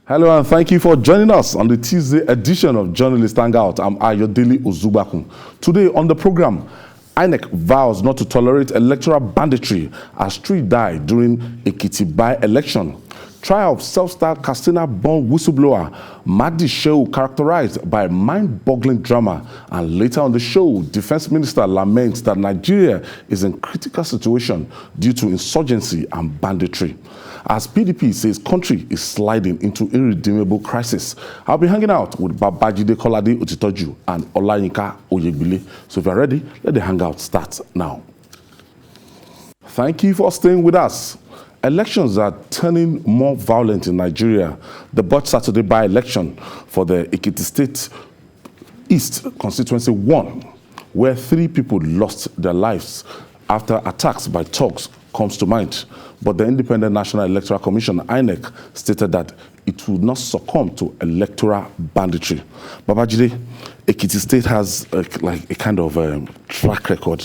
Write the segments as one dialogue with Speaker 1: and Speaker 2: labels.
Speaker 1: Hello and thank you for joining us on the Tuesday edition of Journalist Hangout. I'm Ayodele Ozubakun. Today on the program, INEC vows not to tolerate electoral banditry as 3 died during Ekiti By-Election. Trial of self-styled Katsina-born whistleblower Mahdi Shehu characterized by mind-boggling drama. And later on the show, Defense Minister laments that Nigeria is in critical situation due to insurgency and banditry. As PDP says country is sliding into irredeemable crisis. I'll be hanging out with Babajide Kolade Otitoju and Olayinka Oyegbile. So if you're ready, let the hangout start now. Thank you for staying with us. Elections are turning more violent in Nigeria. The botched Saturday by-election for the Ekiti State East Constituency 1, where 3 people lost their lives after attacks by thugs, comes to mind. But the Independent National Electoral Commission, INEC, stated that it would not succumb to electoral banditry. Babajide, Ekiti State has a kind of track record.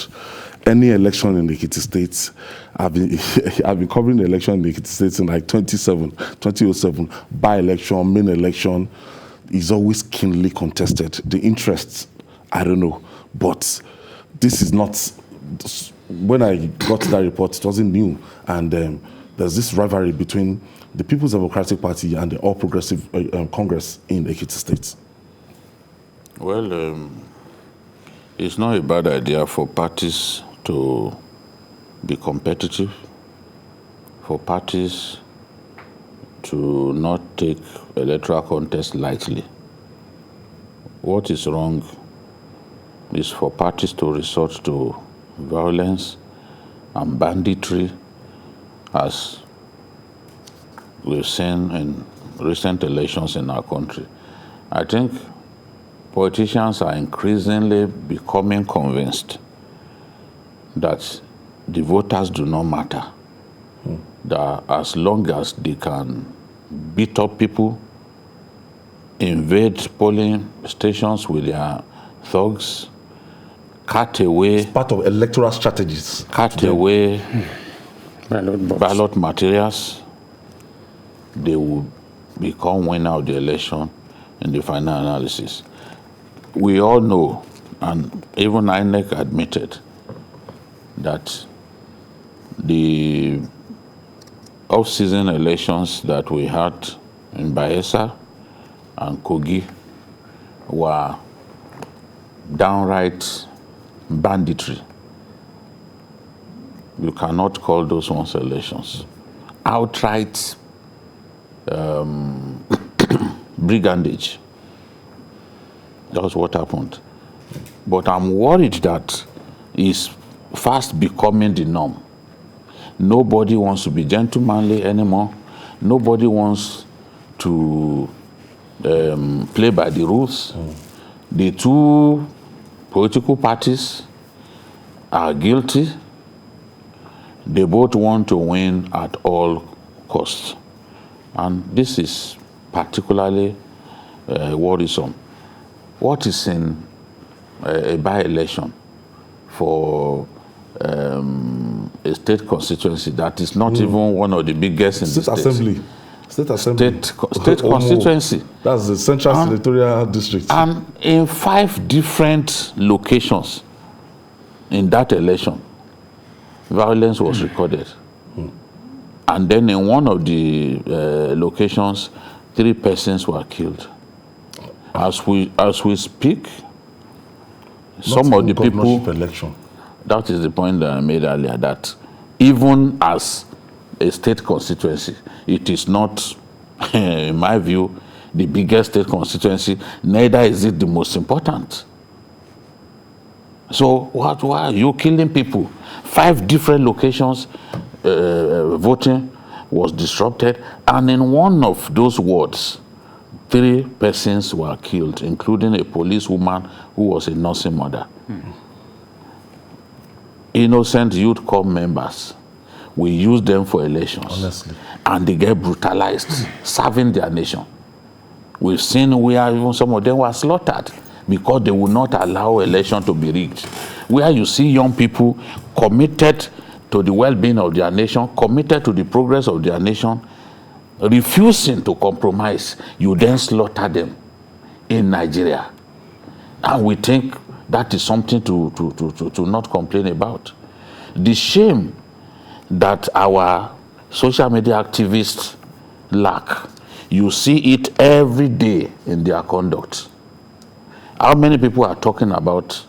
Speaker 1: Any election in the Ekiti State, I've been covering the election in the Ekiti State in like 2007, by-election, main election, is always keenly contested. The interests, I don't know, but this is not, when I got that report, it wasn't new, and there's this rivalry between the People's Democratic Party and the All Progressive Congress in Ekiti State.
Speaker 2: Well, it's not a bad idea for parties to be competitive, for parties to not take electoral contest lightly. What is wrong is for parties to resort to violence and banditry, as we've seen in recent elections in our country. I think politicians are increasingly becoming convinced that the voters do not matter. That as long as they can beat up people, invade polling stations with their thugs, cut away...
Speaker 1: It's part of electoral strategies.
Speaker 2: Cut away ballot materials, they will become winner of the election in the final analysis. We all know, and even INEC admitted, that the off-season elections that we had in Bayelsa and Kogi were downright banditry. You cannot call those ones elections. Outright brigandage. That's what happened. But I'm worried that it's fast becoming the norm. Nobody wants to be gentlemanly anymore. Nobody wants to play by the rules. The 2 political parties are guilty. They both want to win at all costs. And this is particularly worrisome. What is in a by-election for a state constituency that is not even one of the biggest in the state?
Speaker 1: State Assembly.
Speaker 2: State constituency.
Speaker 1: That's the Central Senatorial District.
Speaker 2: And in 5 different locations in that election, violence was recorded. And then in one of the locations, 3 persons were killed. As we speak, some of the people...
Speaker 1: election.
Speaker 2: That is the point that I made earlier, that even as a state constituency, it is not, in my view, the biggest state constituency, neither is it the most important. So why are you killing people? 5 different locations, voting was disrupted, and in one of those wards, 3 persons were killed, including a policewoman who was a nursing mother. Innocent youth corps members, we use them for elections.
Speaker 1: Honestly.
Speaker 2: And they get brutalized, serving their nation. We've seen where even some of them were slaughtered because they would not allow election to be rigged. Where you see young people committed to the well-being of their nation, committed to the progress of their nation, refusing to compromise, you then slaughter them in Nigeria. And we think that is something to not complain about. The shame that our social media activists lack, you see it every day in their conduct. How many people are talking about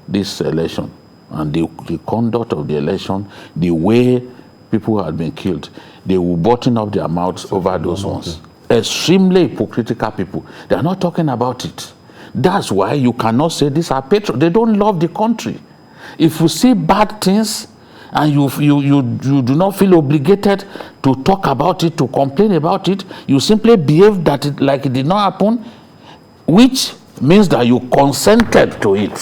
Speaker 2: this election and the conduct of the election, the way people had been killed? They will button up their mouths over those ones. Extremely hypocritical people. They are not talking about it. That's why you cannot say these are patriots. They don't love the country. If you see bad things and you do not feel obligated to talk about it, to complain about it, you simply behave like it did not happen, which means that you consented to it.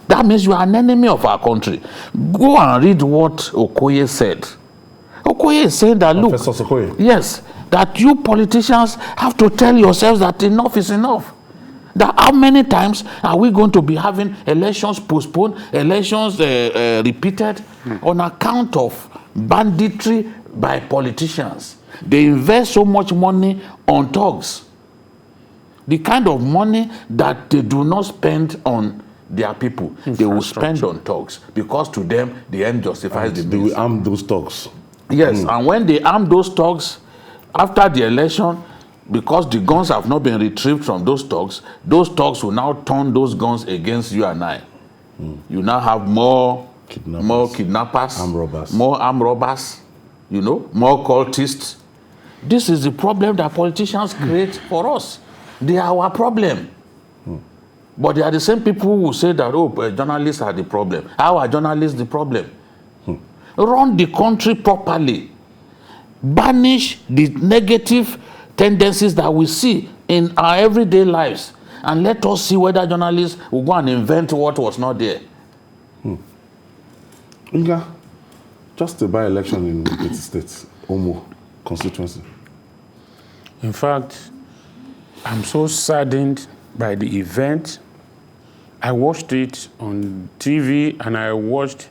Speaker 2: That means you are an enemy of our country. Go and read what Okoye said. Okoye is saying that, look,
Speaker 1: Professor Okoye.
Speaker 2: Yes, that you politicians have to tell yourselves that enough is enough. That how many times are we going to be having elections postponed, elections repeated on account of banditry by politicians? They invest so much money on thugs. The kind of money that they do not spend on their people, they will spend on thugs, because to them the end justifies the means.
Speaker 1: They will arm those thugs.
Speaker 2: Yes, and when they arm those thugs after the election, because the guns have not been retrieved from those thugs will now turn those guns against you and I. You now have more kidnappers, more armed robbers, you know, more cultists. This is the problem that politicians create for us. They are our problem. But they are the same people who say that, oh, journalists are the problem. How are journalists the problem? Run the country properly. Banish the negative tendencies that we see in our everyday lives, and let us see whether journalists will go and invent what was not there.
Speaker 1: Inga, just a by-election in Ekiti State, Omo constituency.
Speaker 3: In fact, I'm so saddened by the event. I watched it on TV, and I watched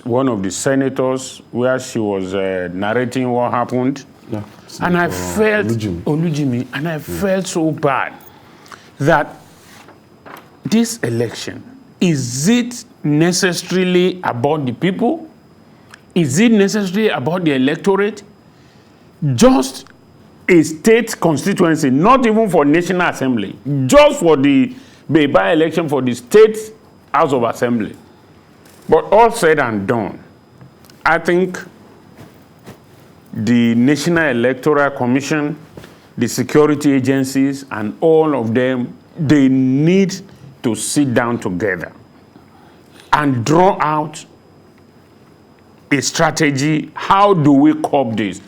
Speaker 3: one of the senators where she was narrating what happened.
Speaker 1: Yeah,
Speaker 3: and I felt Olujimi, and I felt so bad that this election, is it necessarily about the people? Is it necessarily about the electorate? Just a state constituency, not even for National Assembly, just for the by-election for the State House of Assembly. But all said and done, I think the National Electoral Commission, the security agencies, and all of them, they need to sit down together and draw out a strategy. How do we curb this?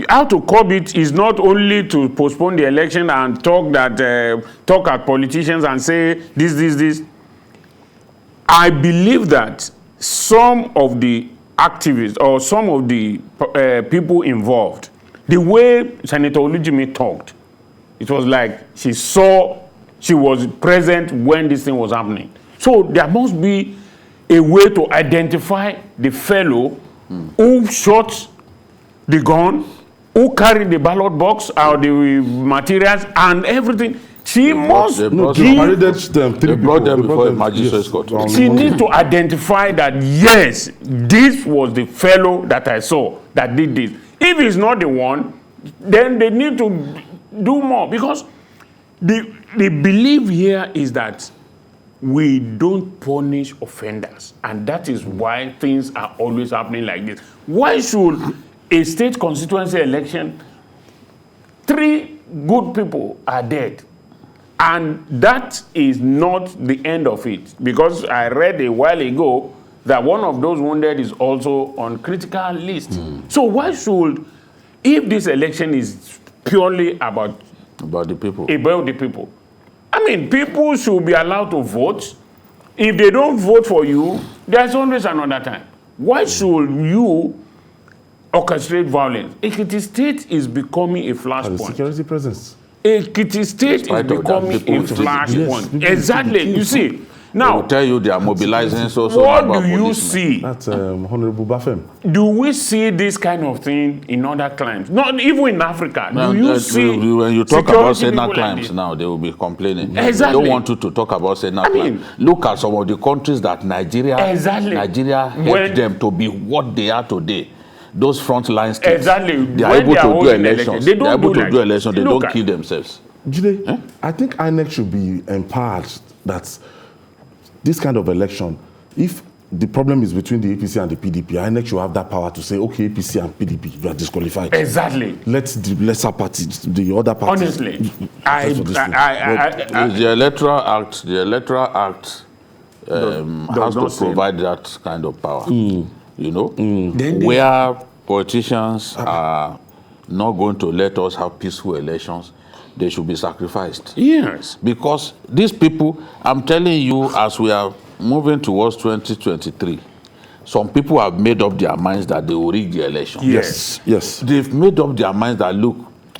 Speaker 3: How to curb it is not only to postpone the election and talk at politicians and say this. I believe that some of the activists or some of the people involved, the way Senator Olujimi talked, it was like she was present when this thing was happening. So there must be a way to identify the fellow who shot the gun, who carried the ballot box or the materials and everything. She must
Speaker 2: They brought them before a magistrate's court.
Speaker 3: She needs to identify that, yes, this was the fellow that I saw that did this. If it's not the one, then they need to do more, because the belief here is that we don't punish offenders, and that is why things are always happening like this. Why should a state constituency election, 3 good people are dead, and that is not the end of it? Because I read a while ago that one of those wounded is also on critical list. So why should, if this election is purely about
Speaker 2: the people,
Speaker 3: I mean, people should be allowed to vote. If they don't vote for you, there's always another time. Why should you orchestrate violence? Ekiti State is becoming a flashpoint.
Speaker 1: Security presence.
Speaker 3: Ekiti State is becoming a flashpoint. Exactly. You see, Now,
Speaker 2: they will tell you they are mobilizing so
Speaker 3: what do you see?
Speaker 1: That's Honorable Bafem.
Speaker 3: Do we see this kind of thing in other climes? Not even in Africa. Do you see?
Speaker 2: When you talk about Senate climes now, they will be complaining.
Speaker 3: Exactly.
Speaker 2: They don't want you to talk about Senate climes. Look at some of the countries that Nigeria helped them to be what they are today. Those frontline states.
Speaker 3: Exactly.
Speaker 2: They are able to do elections. They are able to do elections. They don't kill themselves.
Speaker 1: Jide, I think INEC should be empowered that this kind of election, if the problem is between the APC and the PDP, INEC should have that power to say, okay, APC and PDP, you are disqualified.
Speaker 3: Exactly.
Speaker 1: Let the lesser parties, the other parties.
Speaker 3: Honestly,
Speaker 2: the Electoral Act has to provide that kind of power. You know, where politicians are not going to let us have peaceful elections, they should be sacrificed.
Speaker 3: Yes.
Speaker 2: Because these people, I'm telling you, as we are moving towards 2023, some people have made up their minds that they will rig the election.
Speaker 1: Yes.
Speaker 2: They've made up their minds that, look,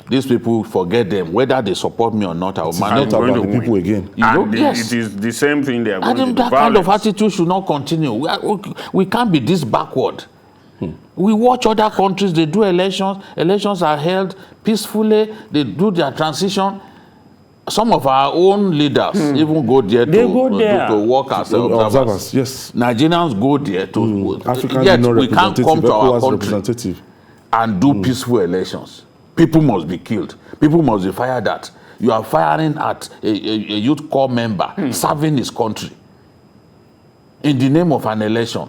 Speaker 2: these people, forget them. Whether they support me or not, I will manage
Speaker 1: about the people again.
Speaker 3: You know? Yes. It is the same thing they are going to do.
Speaker 2: That kind of attitude should not continue. We can't be this backward. We watch other countries, they do elections. Elections are held peacefully. They do their transition. Some of our own leaders even go there to work as observers.
Speaker 1: Yes.
Speaker 2: Nigerians go there to...
Speaker 1: Yet
Speaker 2: we can't come to our country and do peaceful elections. People must be killed. People must be fired at. You are firing at a youth corps member serving his country in the name of an election.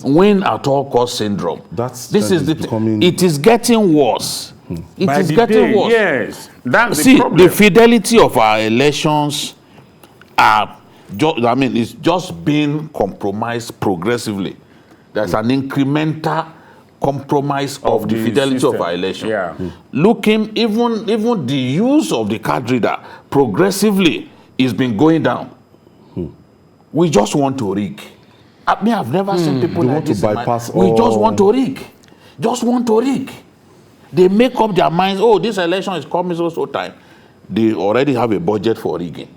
Speaker 2: Win at all cost syndrome. It is getting worse. It is getting worse.
Speaker 3: Yes, that's the problem.
Speaker 2: The fidelity of our elections it's just being compromised progressively. There's an incremental compromise of the fidelity system of our election. Looking, even the use of the card reader progressively is been going down. We just want to rig. I've never seen people like this. We just want to rig. Just want to rig. They make up their minds, oh, this election is coming so time. They already have a budget for rigging.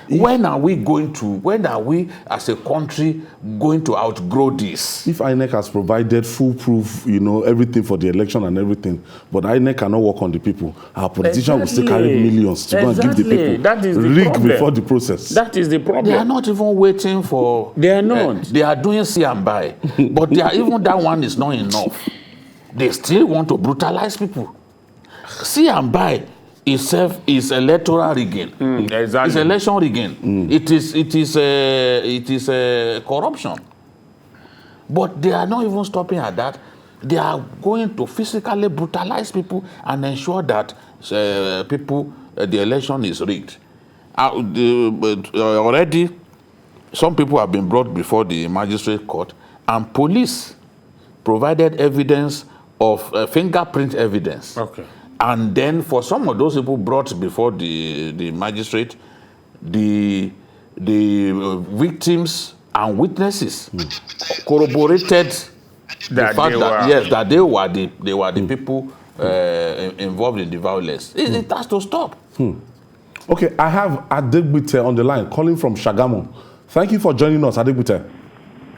Speaker 2: When are we as a country going to outgrow this?
Speaker 1: If INEC has provided foolproof, everything for the election and everything, but INEC cannot work on the people, our politicians will still carry millions to go and give the people.
Speaker 3: That is the
Speaker 1: rig
Speaker 3: problem.
Speaker 1: Before the process.
Speaker 3: That is the problem.
Speaker 2: They are not even waiting for...
Speaker 3: They are not.
Speaker 2: They are doing see and buy. But even that one is not enough. They still want to brutalize people. See and buy itself is electoral rigging.
Speaker 3: Exactly.
Speaker 2: It's election rigging. It is corruption. But they are not even stopping at that. They are going to physically brutalize people and ensure that the election is rigged. Already, some people have been brought before the magistrate court, and police provided evidence of fingerprint evidence.
Speaker 3: Okay.
Speaker 2: And then for some of those people brought before the magistrate, the victims and witnesses corroborated the fact that they were the people involved in the violence. It has to stop.
Speaker 1: Okay, I have Adegbite on the line calling from Shagamu. Thank you for joining us, Adegbite.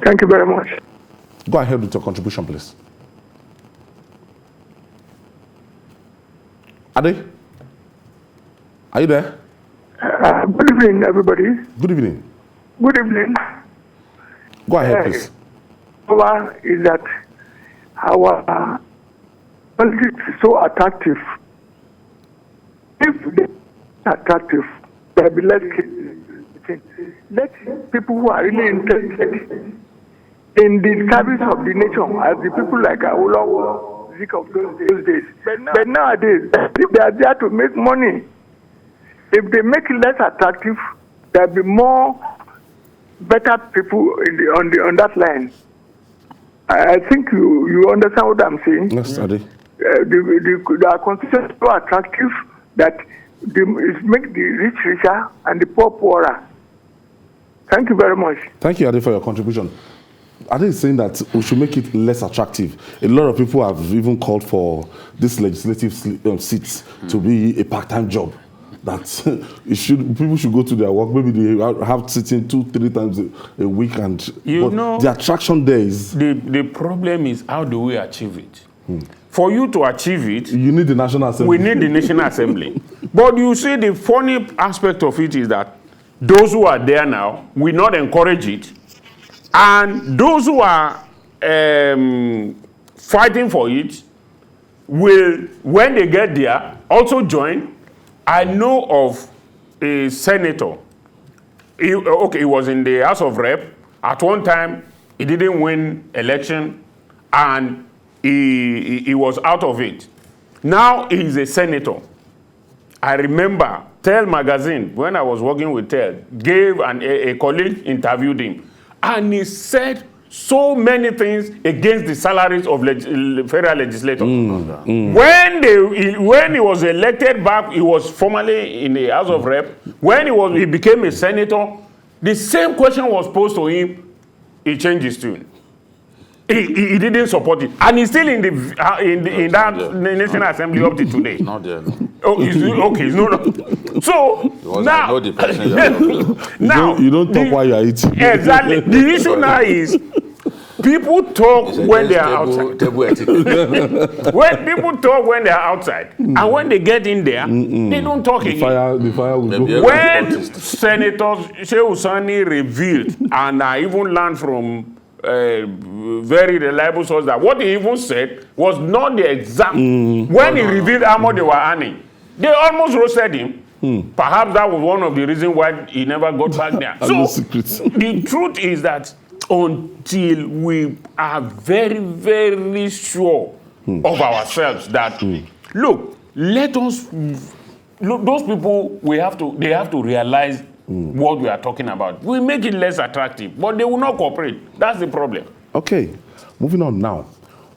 Speaker 4: Thank you very much.
Speaker 1: Go ahead with your contribution, please. Ade? Are you there?
Speaker 4: Good evening, everybody.
Speaker 1: Good evening.
Speaker 4: Good evening.
Speaker 1: Go ahead, please.
Speaker 4: Is that our politics is so attractive. If they are attractive, let people who are really interested in the service of the nation, as the people like Awolowo, of those days. But nowadays, they are there to make money. If they make it less attractive, there'll be more better people on that line. I think you understand what I'm saying.
Speaker 1: Yes, Ade.
Speaker 4: The constitution is so attractive that it makes the rich richer and the poor poorer. Thank you very much.
Speaker 1: Thank you, Ade, for your contribution. Ade is saying that we should make it less attractive. A lot of people have even called for this legislative seats to be a part-time job. that people should go to their work. Maybe they have sitting 2-3 times a week, and the attraction there is
Speaker 3: the problem is how do we achieve it? For you to achieve it,
Speaker 1: you need the National Assembly.
Speaker 3: We need the National Assembly. But you see, the funny aspect of it is that those who are there now will not encourage it, and those who are fighting for it will, when they get there, also join. I know of a senator. He was in the House of Rep. At one time, he didn't win election, and he was out of it. Now he's a senator. I remember Tel magazine, when I was working with Tel, gave a colleague interviewed him, and he said so many things against the salaries of federal legislators. When he was elected back, he was formerly in the House of Rep. When he became a senator, the same question was posed to him. He changed his tune. He didn't support it, and he's still in that National Assembly up to today.
Speaker 2: Not there.
Speaker 3: Oh, he's not. So now, now
Speaker 1: you don't talk while you are eating.
Speaker 3: Exactly. The issue now is people talk when they are outside. When people talk when they are outside, and when they get in there, they don't talk again.
Speaker 1: The fire will go.
Speaker 3: When Senator Shehu Sani revealed, and I even learned from very reliable source that what he even said was not the exact. When he revealed how much they were earning, they almost roasted him. Perhaps that was one of the reasons why he never got back there. So the truth is that until we are very, very sure of ourselves that, look, those people, they have to realize what we are talking about. We make it less attractive, but they will not cooperate. That's the problem.
Speaker 1: Okay, moving on now.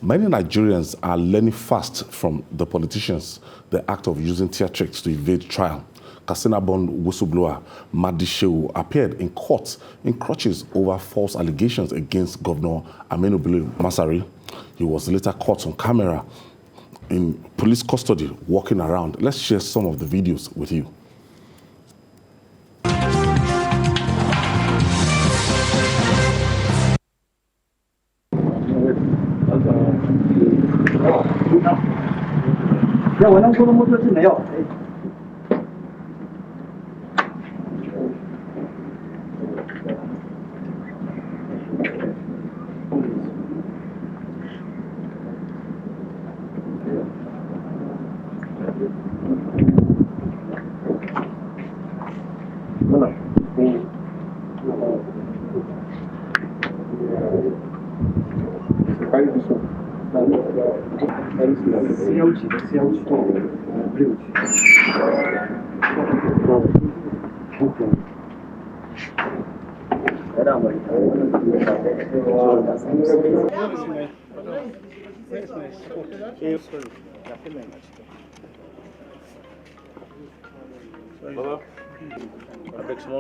Speaker 1: Many Nigerians are learning fast from the politicians the act of using theatrics to evade trial. Katsina-born whistleblower Mahdi Shehu appeared in court in crutches over false allegations against Governor Aminu Bello Masari. He was later caught on camera in police custody walking around. Let's share some of the videos with you.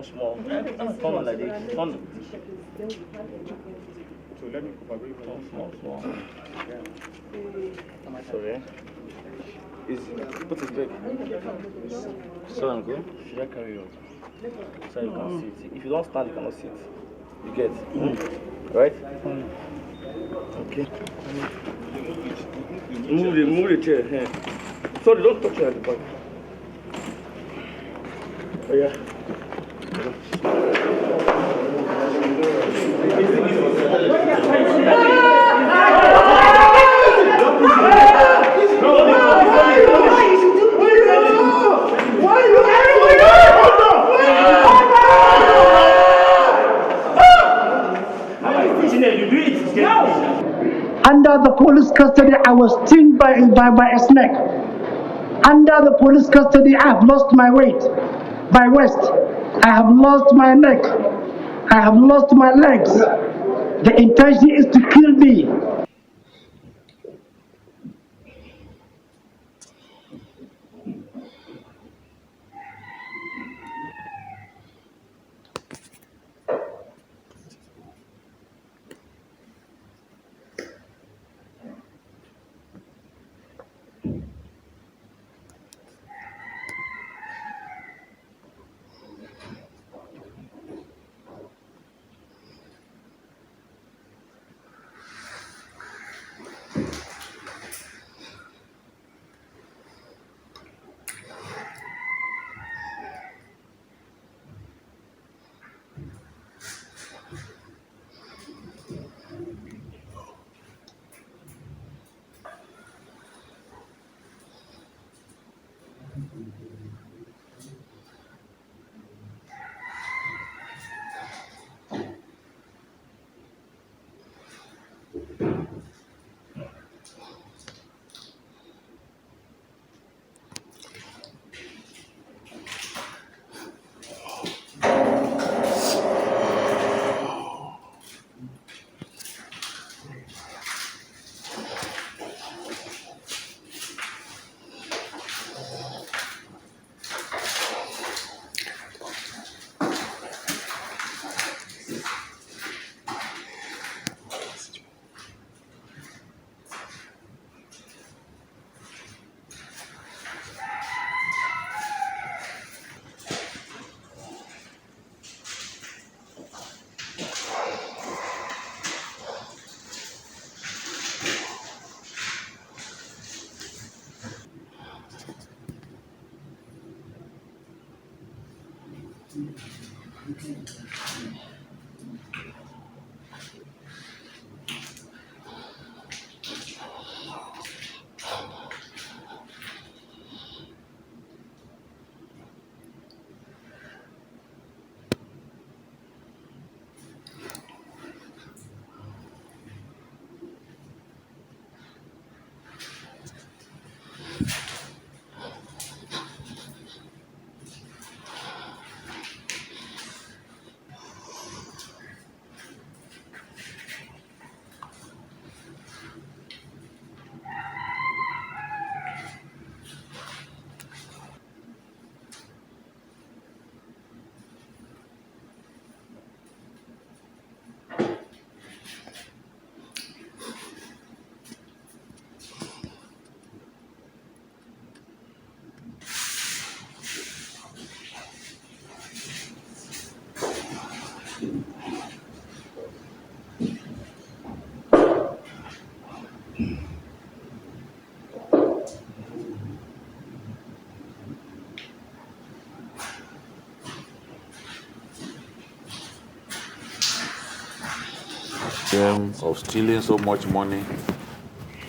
Speaker 5: Small. Come like this. Come.
Speaker 6: So let me
Speaker 5: small. Sorry. Put his back. So I'm good. Should I carry you? So you can sit. If you don't stand, you cannot sit. You get? Right? Okay. Move the chair. Here. Sorry, don't touch it at the back. Oh yeah.
Speaker 7: Under the police custody, I was stung by a snake. Under the police custody, I have lost my weight, my waist. I have lost my neck. I have lost my legs. The intention is to kill me.
Speaker 2: Them of stealing so much money.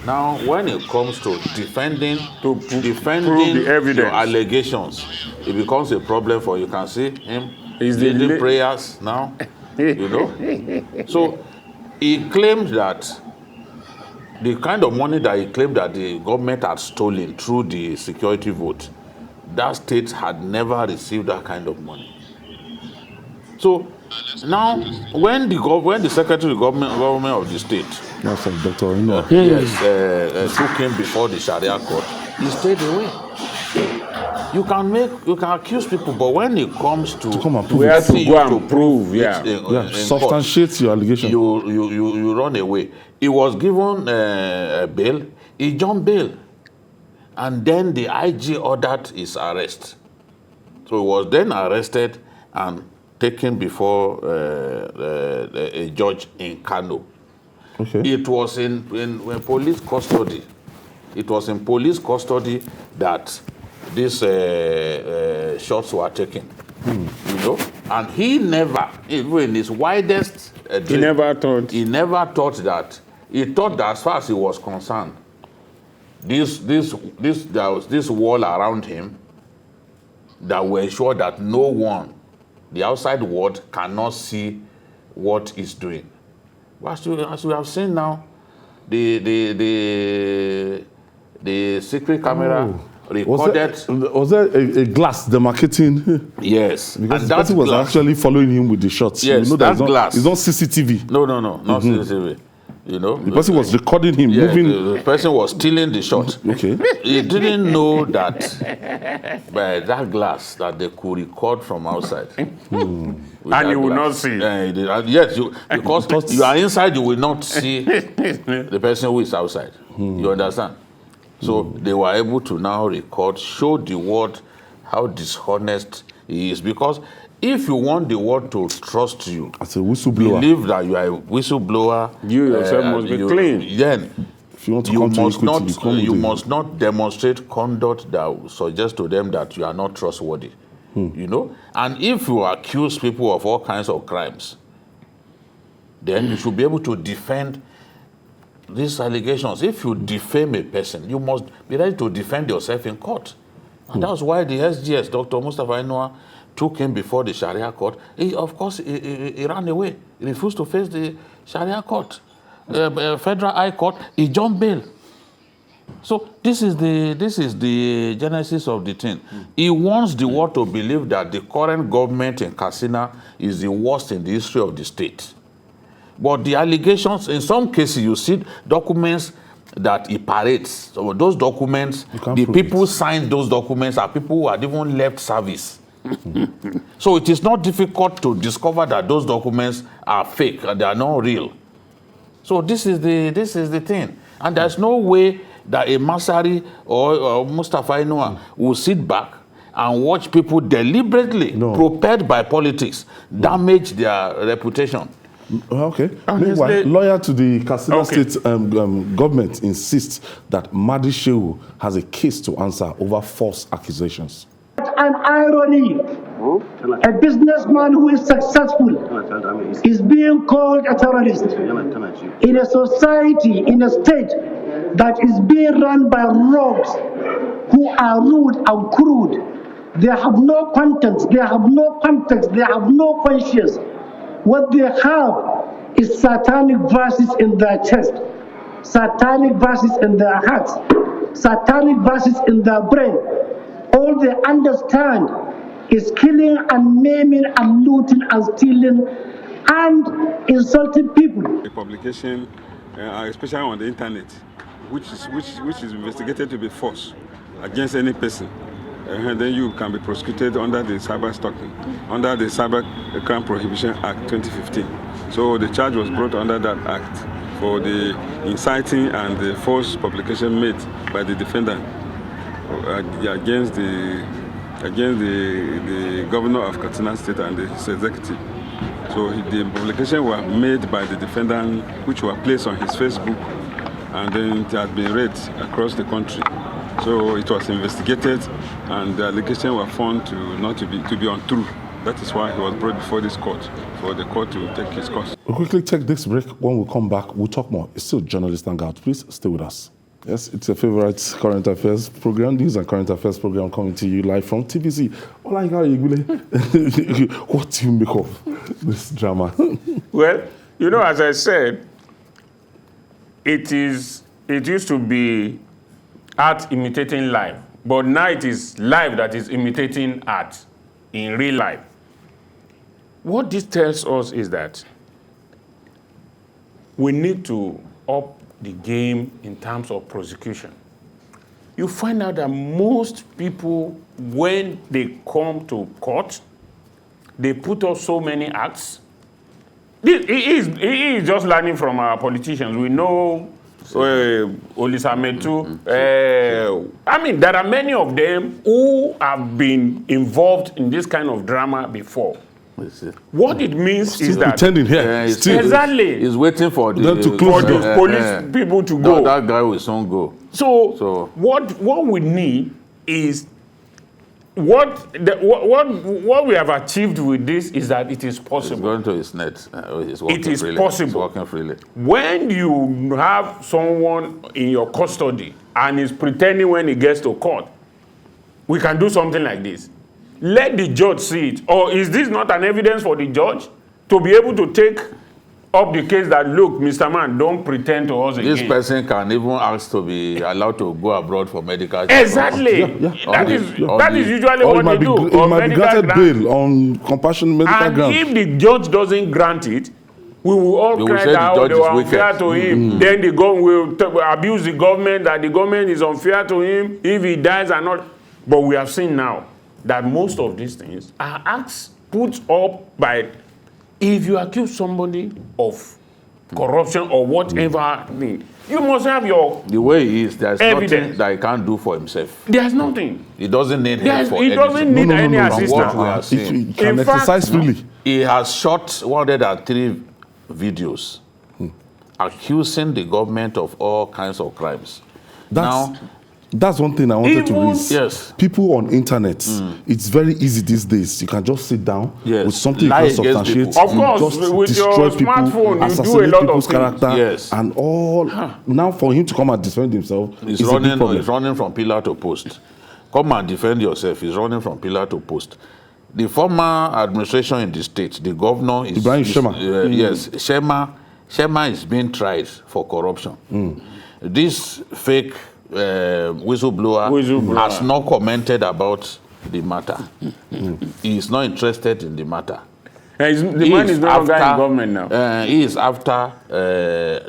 Speaker 2: Now, when it comes to defending
Speaker 3: prove the evidence.
Speaker 2: your allegations, it becomes a problem for you. Can see him leading prayers now, you know. So he claimed that the kind of money that he claimed that the government had stolen through the security vote, that state had never received that kind of money. So now, when the secretary of government of the state,
Speaker 1: That's like Dr. Ino.
Speaker 2: took him before the Sharia court, he stayed away. You can accuse people, but when it comes to
Speaker 1: come and prove
Speaker 3: we have to
Speaker 2: see
Speaker 3: go
Speaker 2: you
Speaker 3: and prove,
Speaker 2: in
Speaker 1: substantiate
Speaker 2: court,
Speaker 1: your allegation.
Speaker 2: you run away. He was given a bail. He jumped bail, and then the IG ordered his arrest. So he was then arrested and taken before a judge in Kano.
Speaker 1: Okay.
Speaker 2: It was in police custody. It was in police custody that these shots were taken. You know, and he never, even in his widest dream, he never thought that. He thought that as far as he was concerned, there was this wall around him that will ensure that no one, the outside world, cannot see what he's doing. As we have seen now, the secret camera recorded.
Speaker 1: Was there a glass demarcating?
Speaker 2: Yes,
Speaker 1: Because
Speaker 2: and
Speaker 1: the person was
Speaker 2: glass
Speaker 1: actually following him with the shots.
Speaker 2: Yes,
Speaker 1: you know
Speaker 2: that glass.
Speaker 1: It's not CCTV.
Speaker 2: No, not CCTV. You know,
Speaker 1: The person was recording him,
Speaker 2: yes,
Speaker 1: moving.
Speaker 2: the person was stealing the shot.
Speaker 1: Okay.
Speaker 2: He didn't know that by that glass that they could record from outside.
Speaker 3: And you will not see.
Speaker 2: Yes, because you are inside, you will not see the person who is outside. You understand? So they were able to now record, show the world how dishonest he is. Because if you want the world to trust you,
Speaker 1: As a whistleblower,
Speaker 2: believe that you are a whistleblower,
Speaker 3: You yourself must be clean.
Speaker 2: Then
Speaker 1: if you want to come to Equity,
Speaker 2: you must not demonstrate conduct that suggests to them that you are not trustworthy. You know, and if you accuse people of all kinds of crimes, then you should be able to defend these allegations. If you defame a person, you must be ready to defend yourself in court And that was why the SGS, Dr. Mustafa Inua, took him before the Sharia court. Of course, he ran away. He refused to face the Sharia court. Federal High Court, he jumped bail. So this is the genesis of the thing. He wants the world to believe that the current government in Katsina is the worst in the history of the state. But the allegations, in some cases, you see documents that he parades. So those documents, the people signed those documents are people who had even left service. So it is not difficult to discover that those documents are fake and they are not real. So this is the thing. And there's no way that a Masari or Mustafa Inua will sit back and watch people deliberately, propelled by politics, damage their reputation.
Speaker 1: Okay. Meanwhile, lawyer to the Katsina State government insists that Mahdi Shehu has a case to answer over false accusations.
Speaker 7: An irony. A businessman who is successful is being called a terrorist in a society, in a state that is being run by rogues who are rude and crude. They have no conscience, they have no context, they have no conscience. What they have is satanic verses in their chest, satanic verses in their hearts, satanic verses in their brain. All they understand is killing and maiming and looting and stealing and insulting people.
Speaker 6: A publication, especially on the internet, which is investigated to be false against any person, and then you can be prosecuted under the Cyber Stalking, under the Cyber Crime Prohibition Act 2015. So the charge was brought under that act for the inciting and the false publication made by the defendant against the governor of Katsina State and his executive. So the publication were made by the defendant, which were placed on his Facebook, and then it has been read across the country. So it was investigated, and the allegations were found to be untrue. That is why he was brought before this court, for the court to take his course.
Speaker 1: We'll quickly take this break. When we come back, we'll talk more. It's still Journalist Hangout. Please stay with us. Yes, it's your favorite current affairs program, news and current affairs program, coming to you live from TVC. What do you make of this drama?
Speaker 3: Well, you know, as I said, it used to be art imitating life, but now it is life that is imitating art in real life. What this tells us is that we need to up the game in terms of prosecution. You find out that most people, when they come to court, they put up so many acts. He is just learning from our politicians. We know Olisa Metu. I mean, there are many of them who have been involved in this kind of drama before. What it means is that
Speaker 1: pretending here.
Speaker 3: Exactly.
Speaker 2: He's waiting for the
Speaker 3: police people to go.
Speaker 2: That guy will soon go.
Speaker 3: So what we need is what we have achieved with this is that it is possible.
Speaker 2: It's going to his net.
Speaker 3: It is possible.
Speaker 2: It's working freely.
Speaker 3: When you have someone in your custody and is pretending when he gets to court, we can do something like this. Let the judge see it. Or is this not an evidence for the judge to be able to take up the case that, look, Mr. Man, don't pretend to us again.
Speaker 2: This person can even ask to be allowed to go abroad for medical
Speaker 3: treatment. Exactly. That is usually what they do.
Speaker 1: It might be granted bail on compassionate medical grounds.
Speaker 3: And if the judge doesn't grant it, we will all cry out they were unfair to him. Then the government will abuse the government, that the government is unfair to him if he dies or not. But we have seen now that most of these things are acts put up by, if you accuse somebody of corruption or whatever thing, you must have your
Speaker 2: the way he is, there's
Speaker 3: evidence.
Speaker 2: Nothing that he can't do for himself.
Speaker 3: There's nothing.
Speaker 2: He doesn't need help for anything.
Speaker 3: He doesn't need any assistance.
Speaker 1: He can exercise freely.
Speaker 2: He has shot 103 videos accusing the government of all kinds of crimes.
Speaker 1: That's one thing I wanted to raise.
Speaker 2: Yes.
Speaker 1: People on internet, it's very easy these days. You can just sit down with something you can substantiate.
Speaker 3: Of course,
Speaker 1: just
Speaker 3: with your smartphone, you do a lot of
Speaker 1: character.
Speaker 2: Yes.
Speaker 1: And all. Now for him to come and defend himself,
Speaker 2: he's running from pillar to post. Come and defend yourself. He's running from pillar to post. The former administration in the state, the governor is...
Speaker 1: Ibrahim Shema.
Speaker 2: Yes, Shema is being tried for corruption. This fake whistleblower has not commented about the matter. He is not interested in the matter.
Speaker 3: The man is no longer in government now.
Speaker 2: He is after...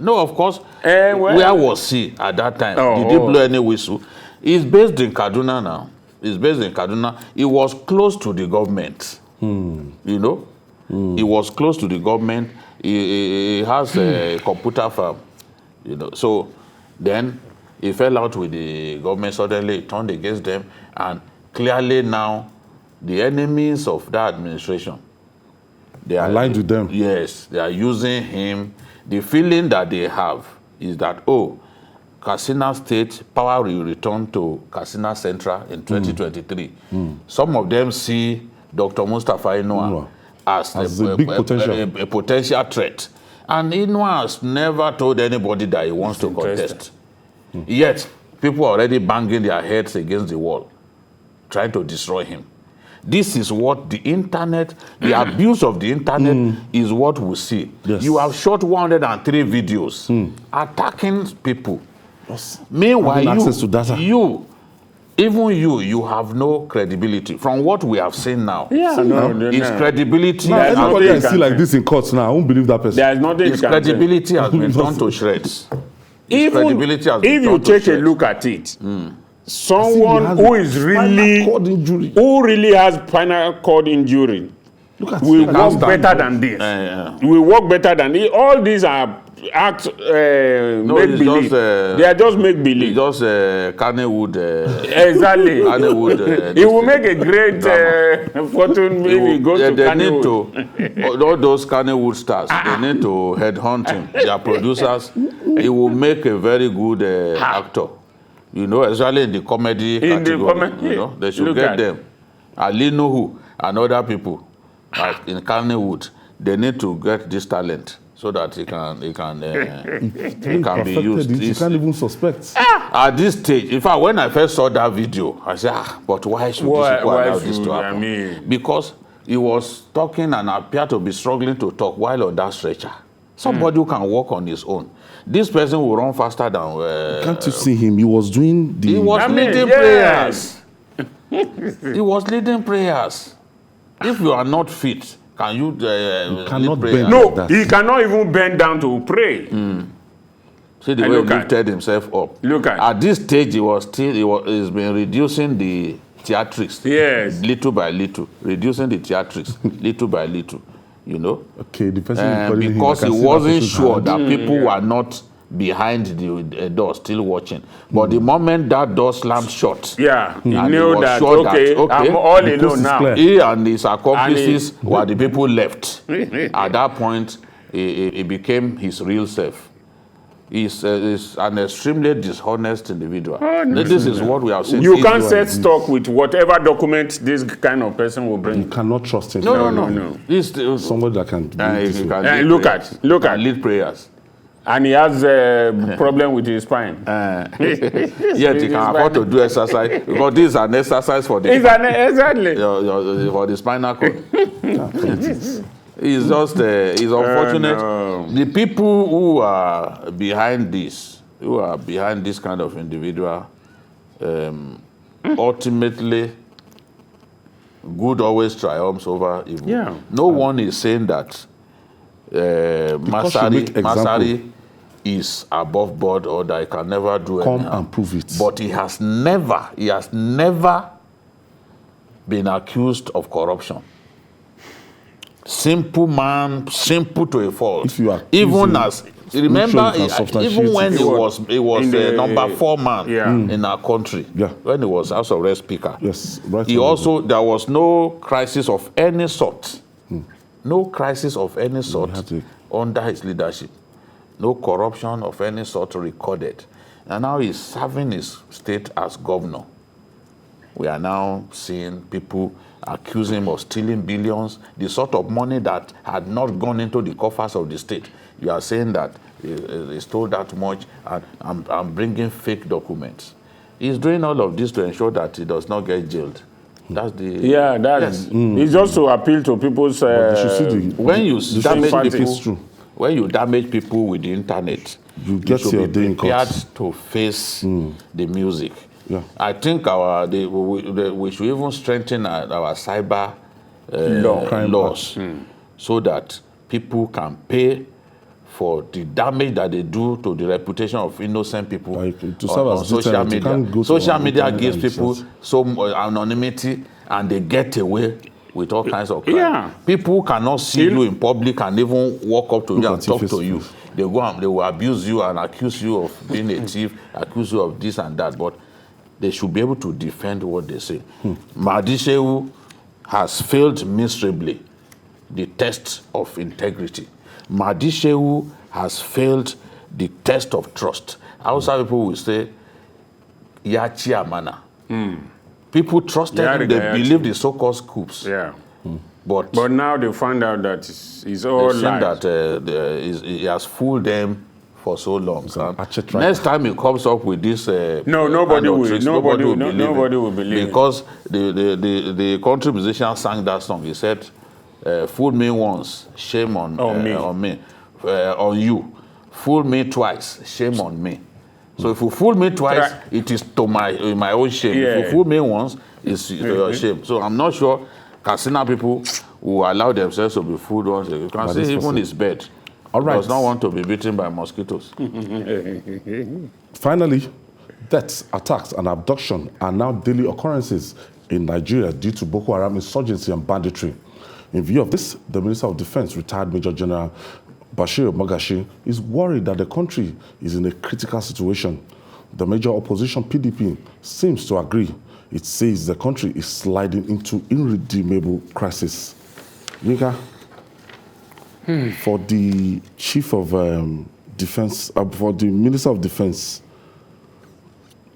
Speaker 2: no, of course. Where was he at that time? Did he blow any whistle? He's based in Kaduna now. He's based in Kaduna. He was close to the government. You know? He was close to the government. He has a computer firm. You know? So then he fell out with the government. Suddenly he turned against them. And clearly now, the enemies of that administration, they are
Speaker 1: aligned with them.
Speaker 2: Yes, they are using him. The feeling that they have is that, oh, Katsina State power will return to Katsina Central in 2023. Some of them see Dr. Mustafa Inua as
Speaker 1: a big potential.
Speaker 2: A potential threat. And Inua has never told anybody that he wants to contest. Yet, people are already banging their heads against the wall, trying to destroy him. This is what the internet, the abuse of the internet is what we see.
Speaker 1: Yes.
Speaker 2: You have shot 103 videos attacking people. Yes. Meanwhile,
Speaker 1: access to data.
Speaker 2: Even you have no credibility. From what we have seen now, his credibility...
Speaker 1: Now, anybody can see like this in courts now, I won't believe that person.
Speaker 3: There is nothing
Speaker 2: his credibility has been torn to shreds.
Speaker 3: Even if you take a look at it, someone who is really, who really has spinal cord injury will work better than this. Will work better than this. All these are act make believe. They are just make believe.
Speaker 2: Just Kannywood.
Speaker 3: Exactly.
Speaker 2: Kannywood.
Speaker 3: It will make a great fortune if he goes to
Speaker 2: Kannywood. All those Kannywood stars, they need to headhunt him. Their producers. He will make a very good actor. You know, especially in the comedy category. You know, they should get them. Ali Nuhu and other people like in Kannywood, they need to get this talent so that he can be used.
Speaker 1: You can't even suspect.
Speaker 2: At this stage, in fact, when I first saw that video, I said, but why should allow this to happen? Because he was talking and appeared to be struggling to talk while on that stretcher. Somebody who can walk on his own. This person will run faster than...
Speaker 1: Can't you see him? He was doing the...
Speaker 2: He was leading prayers. He was leading prayers. If you are not fit, can you
Speaker 1: cannot bend?
Speaker 3: No, he cannot even bend down to pray.
Speaker 2: See the way he lifted himself up.
Speaker 3: Look
Speaker 2: at this stage, he's been reducing the theatrics.
Speaker 3: Yes.
Speaker 2: Little by little. Reducing the theatrics little by little. You know?
Speaker 1: Okay, the person
Speaker 2: because he wasn't sure that people were not behind the door still watching. But the moment that door slammed shut,
Speaker 3: he knew that, okay, I'm all alone now.
Speaker 2: He and his accomplices were the people left. At that point, he became his real self. He's an extremely dishonest individual. This is what we have seen.
Speaker 3: You can't set stock with whatever document this kind of person will bring.
Speaker 1: You cannot trust him.
Speaker 2: No.
Speaker 1: He's somebody that can
Speaker 3: look at
Speaker 2: lead prayers.
Speaker 3: And he has a problem with his spine.
Speaker 2: Yet he can afford to do exercise because this is an exercise for the
Speaker 3: exactly
Speaker 2: for the spinal cord. It's just it's unfortunate. The people who are behind this, kind of individual, ultimately, good always triumphs over evil.
Speaker 3: Yeah.
Speaker 2: No one is saying that Masari is above board or that he can never do anything.
Speaker 1: Come and prove it.
Speaker 2: But he has never been accused of corruption. Simple man, simple to a fault. Even as remember, even when he was number 4 man in our country, when he was House of Rep Speaker, there was no crisis of any sort. No crisis of any sort under his leadership. No corruption of any sort recorded. And now he's serving his state as governor. We are now seeing people accuse him of stealing billions, the sort of money that had not gone into the coffers of the state. You are saying that he stole that much and bringing fake documents. He's doing all of this to ensure that he does not get jailed. That's the...
Speaker 3: Yeah, that's... It's just to appeal to people's...
Speaker 2: when you damage people with the internet,
Speaker 1: you get your day in court
Speaker 2: to face the music.
Speaker 1: Yeah.
Speaker 2: I think we should even strengthen our cyber laws so that people can pay for the damage that they do to the reputation of innocent people on social media. Social media gives people some anonymity and they get away with all kinds of crime.
Speaker 3: Yeah.
Speaker 2: People cannot see you in public and even walk up to you and talk to you. They go and they will abuse you and accuse you of being a thief, accuse you of this and that, but they should be able to defend what they say. Mahdi Shehu has failed miserably the test of integrity. Mahdi Shehu has failed the test of trust. Outside people will say, Yachi Amana. People trusted him, they believed the so-called scoops.
Speaker 3: Yeah.
Speaker 2: But
Speaker 3: now they find out that it's all lies.
Speaker 2: That he has fooled them for so long. Next time he comes up with this, nobody will believe because the country musician sang that song. He said, "Fool me once, shame on me, on you. Fool me twice, shame on me." So if you fool me twice, it is to my own shame.
Speaker 3: Yeah.
Speaker 2: If you fool me once, it's to your shame. So I'm not sure Katsina people will allow themselves to be fooled once. You can see even his bed.
Speaker 1: All right.
Speaker 2: Does not want to be beaten by mosquitoes.
Speaker 1: Finally, deaths, attacks, and abduction are now daily occurrences in Nigeria due to Boko Haram insurgency and banditry. In view of this, the Minister of Defense, retired Major General Bashir Magashi, is worried that the country is in a critical situation. The major opposition, PDP, seems to agree. It says the country is sliding into irredeemable crisis. Yinka, for the Chief of Defense, for the Minister of Defense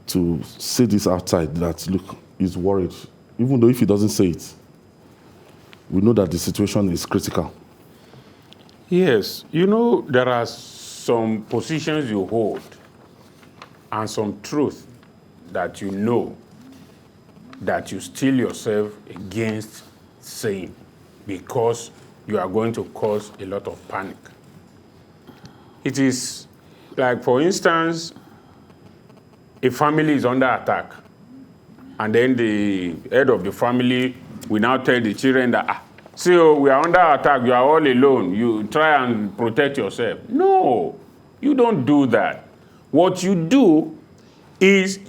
Speaker 1: to say this outside, that, look, he's worried, even though if he doesn't say it, we know that the situation is critical.
Speaker 3: Yes, you know, there are some positions you hold and some truth that you know that you steel yourself against saying because you are going to cause a lot of panic. It is like, for instance, a family is under attack, and then the head of the family will now tell the children that, see, we are under attack, you are all alone, you try and protect yourself. No, you don't do that. What you do is,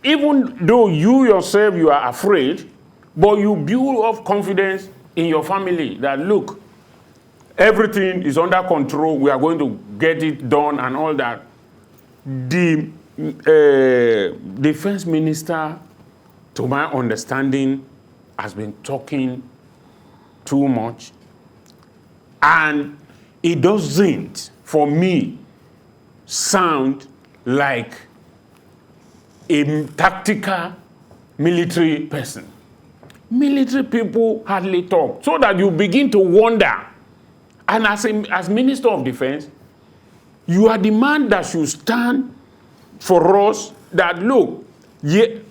Speaker 3: even though you yourself, you are afraid, but you build up confidence in your family that, look, everything is under control, we are going to get it done and all that. The defense minister, to my understanding, has been talking too much. And it doesn't, for me, sound like a tactical military person. Military people hardly talk, so that you begin to wonder. And as Minister of Defense, you are the man that should stand for us that, look, you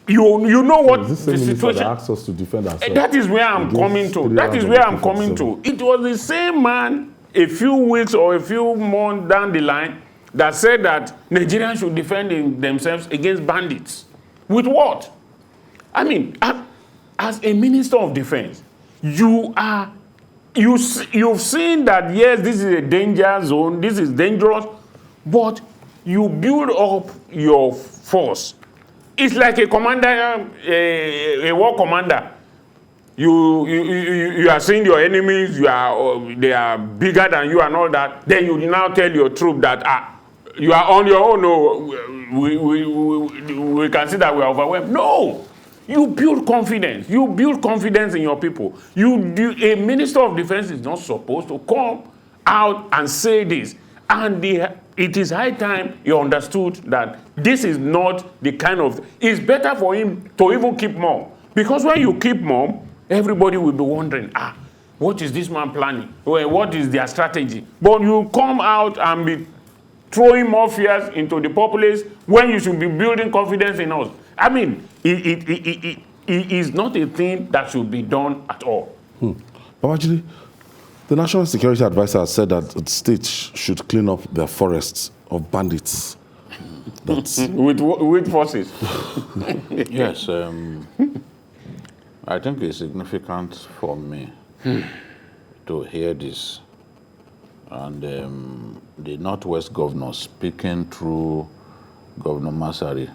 Speaker 3: know what the situation...
Speaker 1: That asked us to defend ourselves.
Speaker 3: That is where I'm coming to. That is where I'm coming to. It was the same man a few weeks or a few months down the line that said that Nigerians should defend themselves against bandits. With what? I mean, as a Minister of Defense, you've seen that, yes, this is a danger zone, this is dangerous, but you build up your force. It's like a commander, a war commander. You are seeing your enemies, they are bigger than you and all that. Then you now tell your troop that you are on your own. No, we can see that we are overwhelmed. No, you build confidence. You build confidence in your people. A Minister of Defense is not supposed to come out and say this. And it is high time he understood that this is not the kind of... It's better for him to even keep mum. Because when you keep mum, everybody will be wondering, what is this man planning? What is their strategy? But you come out and be throwing more fears into the populace when you should be building confidence in us. I mean, it is not a thing that should be done at all.
Speaker 1: But actually, the National Security Advisor has said that the states should clean up their forests of bandits. That's
Speaker 3: with forces.
Speaker 2: Yes, I think it's significant for me to hear this. And the Northwest governor speaking through Governor Masari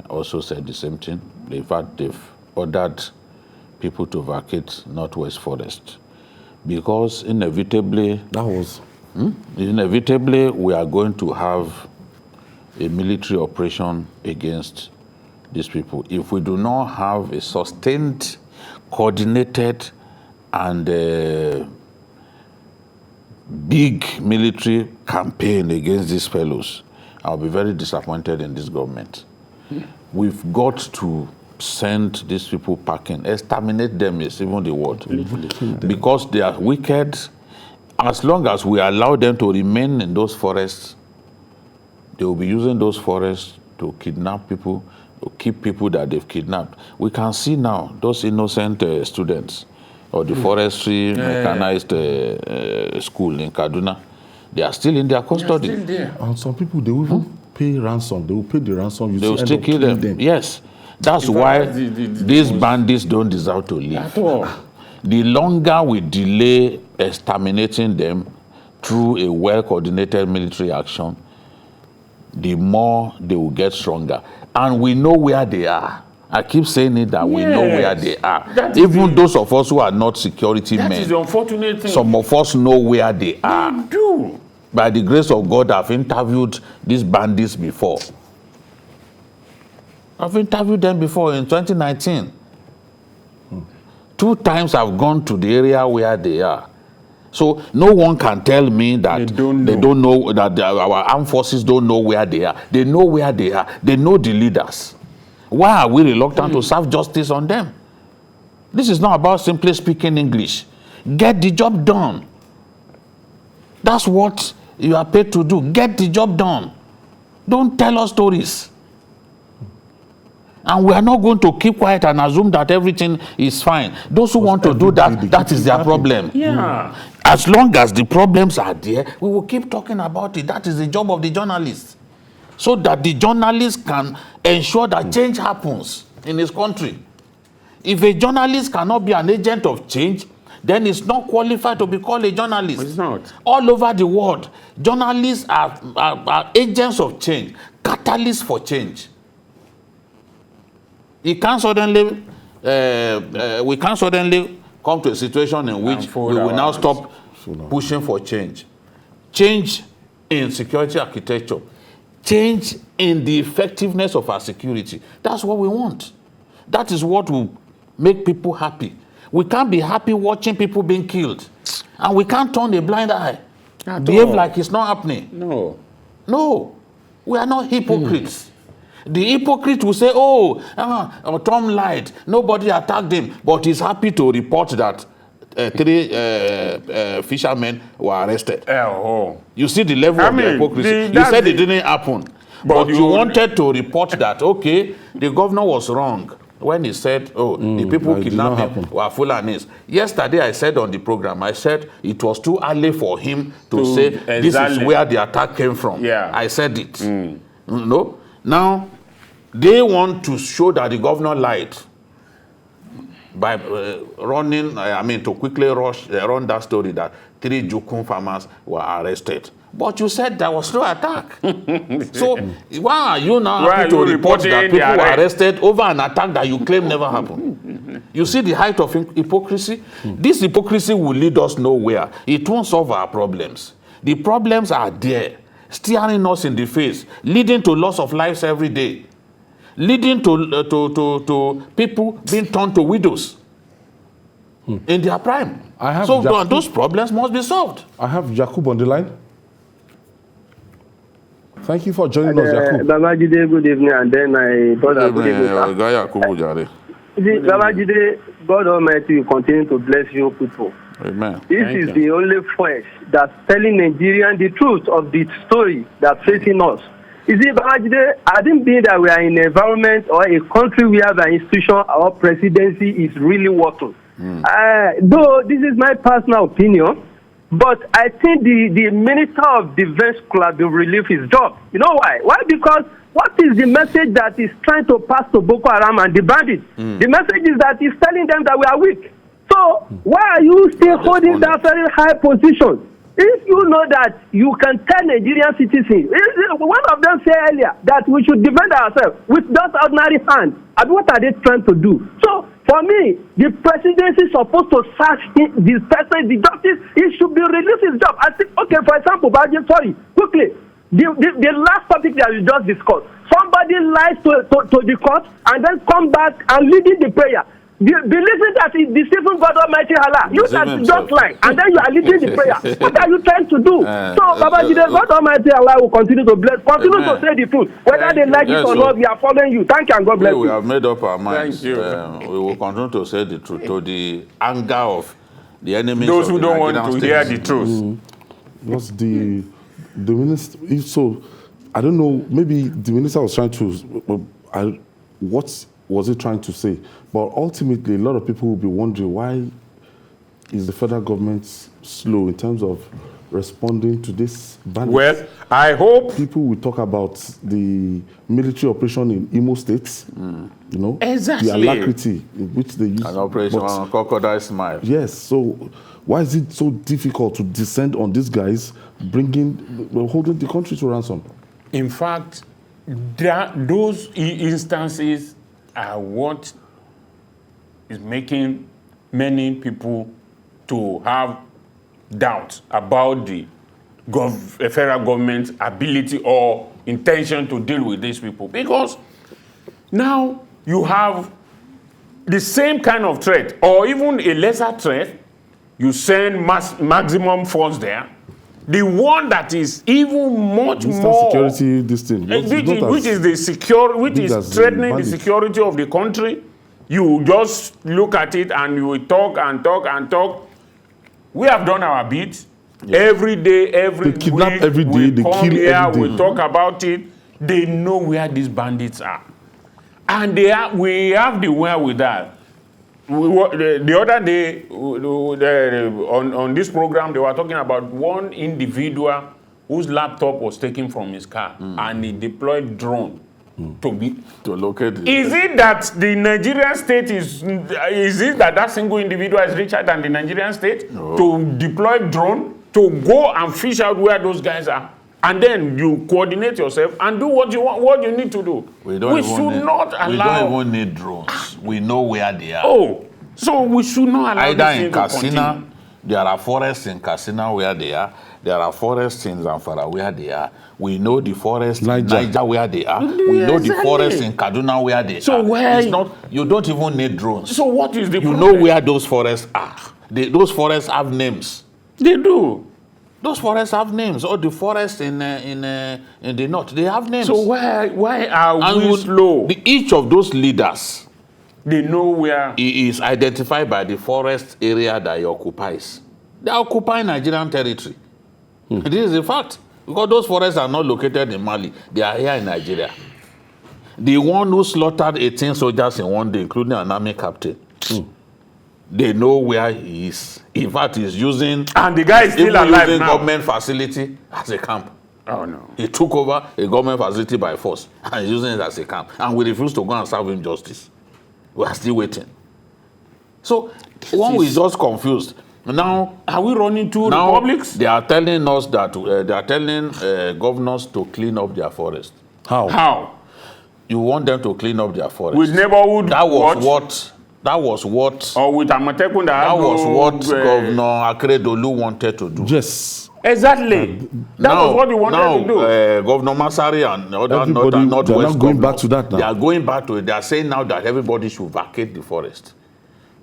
Speaker 2: also said the same thing. In fact, they've ordered people to vacate Northwest Forest because inevitably, inevitably we are going to have a military operation against these people. If we do not have a sustained, coordinated, and big military campaign against these fellows, I'll be very disappointed in this government. We've got to send these people packing, exterminate them is even the word, because they are wicked. As long as we allow them to remain in those forests, they will be using those forests to kidnap people, to keep people that they've kidnapped. We can see now those innocent students or the forestry mechanized school in Kaduna, they are still in their custody.
Speaker 3: They are still there.
Speaker 1: And some people, they will even pay ransom. They will pay the ransom.
Speaker 2: They will still kill them. Yes. That's why these bandits don't deserve to live.
Speaker 3: At all.
Speaker 2: The longer we delay exterminating them through a well-coordinated military action, the more they will get stronger. And we know where they are. I keep saying it that we know where they are. Even those of us who are not security men,
Speaker 3: that is the unfortunate thing.
Speaker 2: some of us know where they are.
Speaker 3: They do.
Speaker 2: By the grace of God, I've interviewed these bandits before. I've interviewed them before in 2019. 2 times I've gone to the area where they are. So no one can tell me that they don't know that our armed forces don't know where they are. They know where they are. They know the leaders. Why are we reluctant to serve justice on them? This is not about simply speaking English. Get the job done. That's what you are paid to do. Get the job done. Don't tell us stories. And we are not going to keep quiet and assume that everything is fine. Those who want to do that, that is their problem.
Speaker 3: Yeah.
Speaker 2: As long as the problems are there, we will keep talking about it. That is the job of the journalists. So that the journalists can ensure that change happens in this country. If a journalist cannot be an agent of change, then it's not qualified to be called a journalist.
Speaker 3: It's not.
Speaker 2: All over the world, journalists are agents of change, catalysts for change. We can't suddenly come to a situation in which we will now stop pushing for change. Change in security architecture. Change in the effectiveness of our security. That's what we want. That is what will make people happy. We can't be happy watching people being killed. And we can't turn a blind eye. Behave like it's not happening.
Speaker 3: No.
Speaker 2: No. We are not hypocrites. The hypocrite will say, Tom lied. Nobody attacked him. But he's happy to report that 3 fishermen were arrested. You see the level of the hypocrisy. You said it didn't happen. But you wanted to report that, okay, the governor was wrong when he said, the people kidnapped him were Fulanis. Yesterday I said on the program, I said it was too early for him to say this is where the attack came from. Yeah. I said it. No. Now, they want to show that the governor lied by to quickly run that story that 3 Jukun farmers were arrested. But you said there was no attack. So why are you now happy to report that people were arrested over an attack that you claim never happened? You see the height of hypocrisy? This hypocrisy will lead us nowhere. It won't solve our problems. The problems are there, staring us in the face, leading to loss of lives every day, leading to people being turned to widows in their prime. So those problems must be solved.
Speaker 1: I have Jakub on the line. Thank you for joining us, Jakub.
Speaker 8: Babajide, good evening, and then my brother, good evening. Babajide, God Almighty will continue to bless you people.
Speaker 2: Amen.
Speaker 8: This is the only voice that's telling Nigerians the truth of the story that's facing us. You see, Babajide, I didn't think that we are in an environment or a country where the institution or presidency is really working. Though this is my personal opinion, but I think the Minister of Defense could have been relieved his job. You know why? Why? Because what is the message that is trying to pass to Boko Haram and the bandits? The message is that he's telling them that we are weak. So why are you still holding that very high position? If you know that you can tell Nigerian citizens, one of them said earlier that we should defend ourselves with just ordinary hands. And what are they trying to do? So for me, the presidency is supposed to search this person, the justice, he should be released his job. I think, okay, for example, quickly, the last topic that we just discussed, somebody lies to the court and then come back and leading the prayer. Believing that it's deceiving God Almighty Allah. You can just lie, and then you are leading the prayer. What are you trying to do? So, Babajide, God Almighty Allah will continue to bless, continue to say the truth. Whether they like it or not, we are following you. Thank you, and God bless you.
Speaker 2: We have made up our minds.
Speaker 3: Thank you.
Speaker 2: We will continue to say the truth to the anger of the enemies.
Speaker 3: Those who
Speaker 2: of
Speaker 3: don't
Speaker 2: the
Speaker 3: want
Speaker 2: Nigerian
Speaker 3: to hear
Speaker 2: states.
Speaker 3: the truth.
Speaker 1: What's the minister? So I don't know. Maybe the minister was trying to. What was he trying to say? But ultimately, a lot of people will be wondering why is the federal government slow in terms of responding to this bandits?
Speaker 3: Well, I hope
Speaker 1: People will talk about the military operation in Imo State, you know,
Speaker 3: Exactly.
Speaker 1: the alacrity in which they use.
Speaker 2: An operation on Crocodile Smile.
Speaker 1: Yes, so why is it so difficult to descend on these guys, holding the country to ransom?
Speaker 3: in fact, those instances are what is making many people to have doubt about the federal government's ability or intention to deal with these people. Because now you have the same kind of threat or even a lesser threat, you send maximum force there. The one that is even much more
Speaker 1: security, this thing,
Speaker 3: which is threatening the security of the country, you just look at it and you will talk and talk and talk. We have done our bit. Yes. Every day, every
Speaker 1: they kidnap
Speaker 3: week,
Speaker 1: every day, they
Speaker 3: come
Speaker 1: kill
Speaker 3: here,
Speaker 1: every day.
Speaker 3: we talk about it. They know where these bandits are. And we have the wherewithal. The other day, on this program, they were talking about one individual whose laptop was taken from his car and he deployed drone to locate it. Is it that the Nigerian state is it that single individual is richer than the Nigerian state to deploy drone to go and fish out where those guys are? And then you coordinate yourself and do what you want, what you need to do. We don't
Speaker 2: even need drones. We know where they are.
Speaker 3: Oh, so we should not allow
Speaker 2: either in Katsina, there are forests in Katsina where they are. There are forests in Zamfara where they are. We know the forests in Niger where they are. We know the forests in Kaduna where they are. You don't even need drones.
Speaker 3: So what is the problem?
Speaker 2: You know where those forests are. Those forests have names.
Speaker 3: They do.
Speaker 2: Those forests have names. Or the forests in the north, they have names.
Speaker 3: So why are we slow?
Speaker 2: Each of those leaders,
Speaker 3: they know where
Speaker 2: he is identified by the forest area that he occupies. They occupy Nigerian territory. This is a fact. Because those forests are not located in Mali. They are here in Nigeria. The one who slaughtered 18 soldiers in one day, including an army captain, they know where he is. In fact, he's using...
Speaker 3: And the guy is still alive now.
Speaker 2: Government facility as a camp.
Speaker 3: Oh, no.
Speaker 2: He took over a government facility by force and he's using it as a camp. And we refuse to go and serve him justice. We are still waiting. So, one is just confused. Now,
Speaker 3: are we running two republics?
Speaker 2: They are telling us that they are telling governors to clean up their forest.
Speaker 3: How?
Speaker 2: You want them to clean up their forest.
Speaker 3: With neighborhood
Speaker 2: That was what
Speaker 3: or with Amatekun
Speaker 2: Governor Akeredolu wanted to do.
Speaker 1: Yes.
Speaker 3: Exactly. That was what he wanted to do.
Speaker 2: Governor Masari and other Northwest
Speaker 1: going back to that now.
Speaker 2: They are going back to it. They are saying now that everybody should vacate the forest.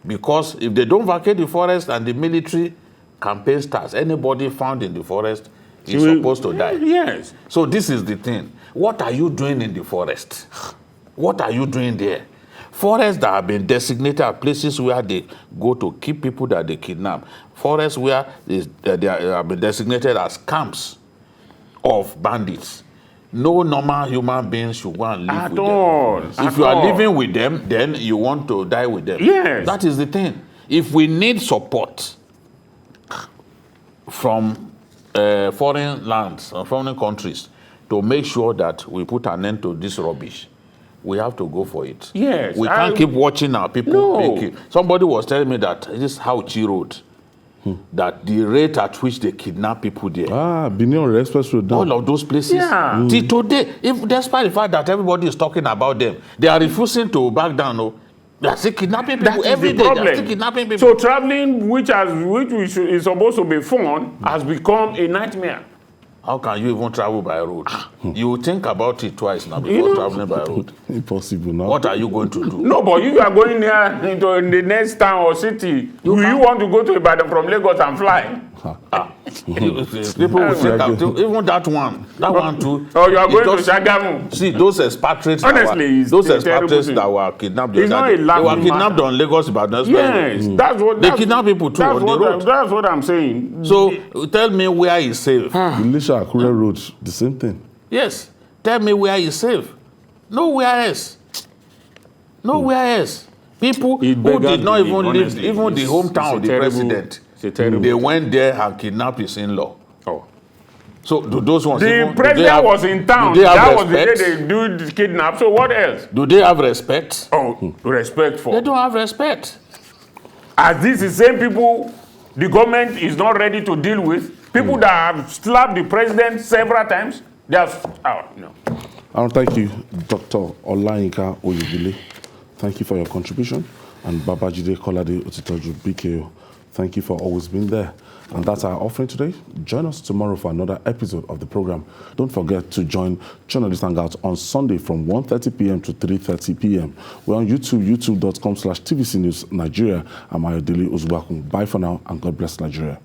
Speaker 2: Because if they don't vacate the forest and the military campaign starts, anybody found in the forest is supposed to die.
Speaker 3: Yes.
Speaker 2: So this is the thing. What are you doing in the forest? What are you doing there? Forests that have been designated as places where they go to keep people that they kidnap. Forests where they have been designated as camps of bandits. No normal human being should go and live with them. If you are living with them, then you want to die with them.
Speaker 3: Yes.
Speaker 2: That is the thing. If we need support from foreign lands or foreign countries to make sure that we put an end to this rubbish, we have to go for it.
Speaker 3: Yes.
Speaker 2: We can't keep watching our people being killed. Somebody was telling me that this is Hauchi Road. That the rate at which they kidnap people there.
Speaker 1: Binion Express Road.
Speaker 2: All of those places.
Speaker 3: Yeah.
Speaker 2: Till today, despite the fact that everybody is talking about them, they are refusing to back down. No. They are still kidnapping people every day. They are still kidnapping people.
Speaker 3: So traveling, which is supposed to be fun, has become a nightmare.
Speaker 2: How can you even travel by road? You think about it twice now before traveling by road.
Speaker 1: Impossible now.
Speaker 2: What are you going to do?
Speaker 3: No, but you are going there into the next town or city. You want to go to Ibadan from Lagos and fly?
Speaker 2: People will think that, even that one too.
Speaker 3: Oh, you are going to Shagamu.
Speaker 2: See, those expatriates,
Speaker 3: honestly,
Speaker 2: those expatriates that were kidnapped, they were kidnapped on Lagos Ibadan.
Speaker 3: Yes,
Speaker 2: they kidnap people too on the road.
Speaker 3: That's what I'm saying.
Speaker 2: So tell me where is safe.
Speaker 1: Elisha Akure Road, the same thing.
Speaker 2: Yes, tell me where is safe. Nowhere else. Nowhere else. People who did not even live, even the hometown of the president, they went there and kidnapped his in-law.
Speaker 3: Oh.
Speaker 2: So do those ones?
Speaker 3: The president was in town. That was the day they do the kidnap. So what else?
Speaker 2: Do they have respect?
Speaker 3: Oh, respect for?
Speaker 2: They don't have respect.
Speaker 3: As these the same people the government is not ready to deal with. People that have slapped the president several times, they have... Oh, no.
Speaker 1: And thank you, Dr. Olayinka Oyebile. Thank you for your contribution. And Babajide Kolade Otitoju BKO. Thank you for always being there. And that's our offering today. Join us tomorrow for another episode of the program. Don't forget to join Journalist Hangouts on Sunday from 1:30 p.m. to 3:30 p.m. We're on YouTube, youtube.com/TVC News Nigeria. I'm Ayodele Ozubakun. Bye for now, and God bless Nigeria.